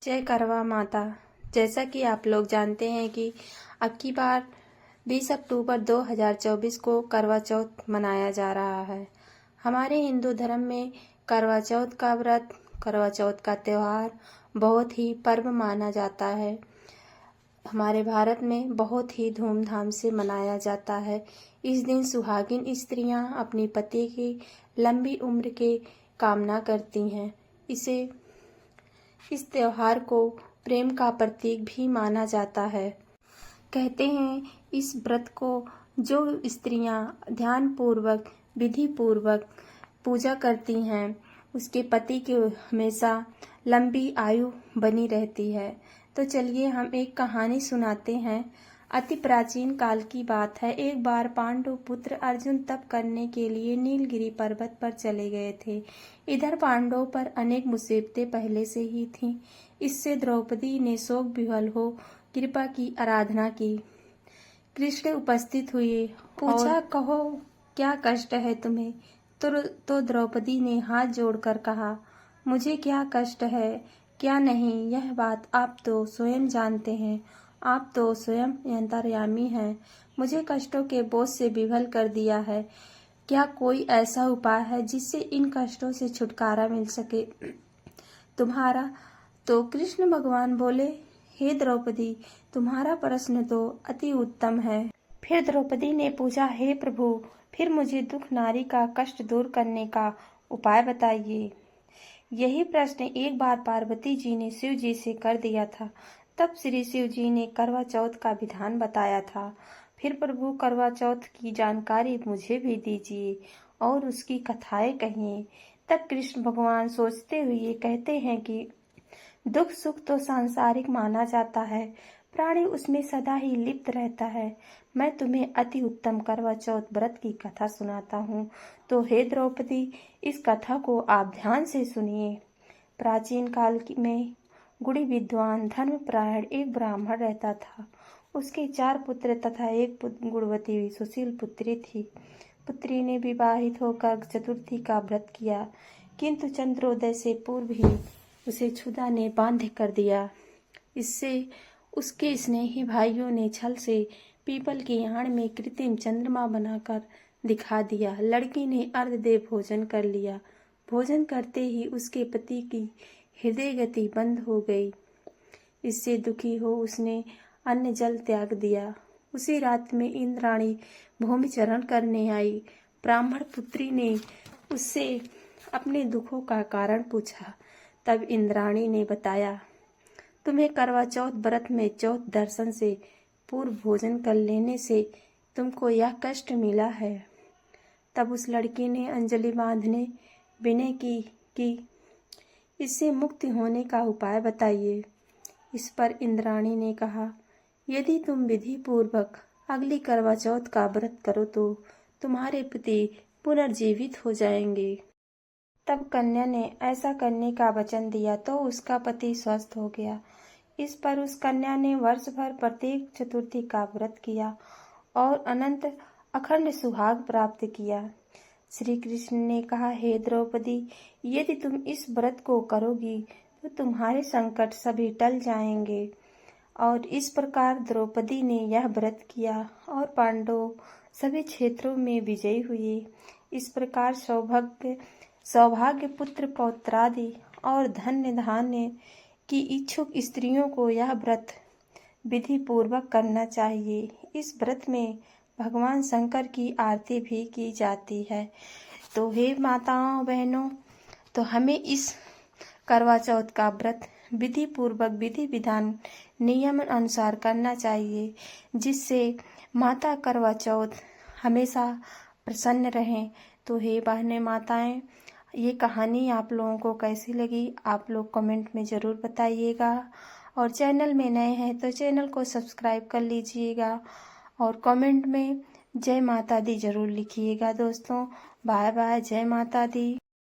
जय करवा माता। जैसा कि आप लोग जानते हैं कि अब की बार 20 अक्टूबर 2024 को करवा चौथ मनाया जा रहा है। हमारे हिंदू धर्म में करवा चौथ का व्रत, करवा चौथ का त्यौहार बहुत ही पर्व माना जाता है। हमारे भारत में बहुत ही धूमधाम से मनाया जाता है। इस दिन सुहागिन स्त्रियां अपनी पति की लंबी उम्र की कामना करती हैं। इस त्योहार को प्रेम का प्रतीक भी माना जाता है। कहते हैं इस व्रत को जो स्त्रियां ध्यान पूर्वक, विधि पूर्वक पूजा करती हैं, उसके पति की हमेशा लंबी आयु बनी रहती है। तो चलिए हम एक कहानी सुनाते हैं। अति प्राचीन काल की बात है। एक बार पांडु पुत्र अर्जुन तप करने के लिए नीलगिरी पर्वत पर चले गए थे। इधर पांडवों पर अनेक मुसीबतें पहले से ही थीं। इससे द्रौपदी ने शोक विह्वल हो कृपा की आराधना की। कृष्ण उपस्थित हुए, पूछा, कहो क्या कष्ट है तुम्हें? तो द्रौपदी ने हाथ जोड़कर कहा, मुझे क्या कष्ट है, क्या नहीं, यह बात आप तो स्वयं जानते हैं। आप तो स्वयं अंतर्यामी हैं। मुझे कष्टों के बोझ से विवल कर दिया है। क्या कोई ऐसा उपाय है जिससे इन कष्टों से छुटकारा मिल सके तुम्हारा? तो कृष्ण भगवान बोले, हे द्रौपदी, तुम्हारा प्रश्न तो अति उत्तम है। फिर द्रौपदी ने पूछा, हे प्रभु, फिर मुझे दुख नारी का कष्ट दूर करने का उपाय बताइए। यही प्रश्न एक बार पार्वती जी ने शिव जी से कर दिया था। तब श्री शिव जी ने करवा चौथ का विधान बताया था। फिर प्रभु, करवा चौथ की जानकारी मुझे भी दीजिए और उसकी कथाएं कहिए। तब कृष्ण भगवान सोचते हुए कहते हैं कि दुख सुख तो सांसारिक माना जाता है, प्राणी उसमें सदा ही लिप्त रहता है। मैं तुम्हें अति उत्तम करवा चौथ व्रत की कथा सुनाता हूँ। तो हे द्रौपदी, इस कथा को आप ध्यान से सुनिए। प्राचीन काल में गुणी विद्वान धर्मपरायण एक ब्राह्मण रहता था। उसके 4 पुत्र तथा एक गुणवती सुशील पुत्री थी। पुत्री ने विवाहित होकर चतुर्थी का व्रत किया, किंतु चंद्रोदय से पूर्व ही उसे क्षुधा ने बांध कर दिया। इससे उसके स्नेही भाइयों ने छल से पीपल की आड़ में कृत्रिम चंद्रमा बनाकर दिखा दिया। लड़की ने अर्धदेव भोजन कर लिया। भोजन करते ही उसके पति की हृदय गति बंद हो गई। इससे दुखी हो उसने अन्न जल त्याग दिया। उसी रात में इंद्राणी भूमिचरण करने आई। ब्राह्मण पुत्री ने उससे अपने दुखों का कारण पूछा। तब इंद्राणी ने बताया, तुम्हें करवा चौथ व्रत में चौथ दर्शन से पूर्व भोजन कर लेने से तुमको यह कष्ट मिला है। तब उस लड़की ने अंजलि बांधने विनय की कि इससे मुक्ति होने का उपाय बताइए। इस पर इंद्राणी ने कहा, यदि तुम विधि पूर्वक अगली करवा चौथ का व्रत करो तो तुम्हारे पति पुनर्जीवित हो जाएंगे। तब कन्या ने ऐसा करने का वचन दिया तो उसका पति स्वस्थ हो गया। इस पर उस कन्या ने वर्ष भर प्रत्येक चतुर्थी का व्रत किया और अनंत अखंड सुहाग प्राप्त किया। श्री कृष्ण ने कहा, हे द्रौपदी, यदि तुम इस व्रत को करोगी तो तुम्हारे संकट सभी टल जाएंगे। और इस प्रकार द्रौपदी ने यह व्रत किया और पांडव सभी क्षेत्रों में विजयी हुए। इस प्रकार सौभाग्य पुत्र पौत्रादि और धन्य धान्य की इच्छुक स्त्रियों को यह व्रत विधि पूर्वक करना चाहिए। इस व्रत में भगवान शंकर की आरती भी की जाती है। तो हे माताओं बहनों, तो हमें इस करवा चौथ का व्रत विधि पूर्वक विधि विधान नियम अनुसार करना चाहिए, जिससे माता करवा चौथ हमेशा प्रसन्न रहें। तो हे बहनें माताएं, ये कहानी आप लोगों को कैसी लगी आप लोग कमेंट में ज़रूर बताइएगा। और चैनल में नए हैं तो चैनल को सब्सक्राइब कर लीजिएगा और कमेंट में जय माता दी ज़रूर लिखिएगा। दोस्तों बाय बाय, जय माता दी।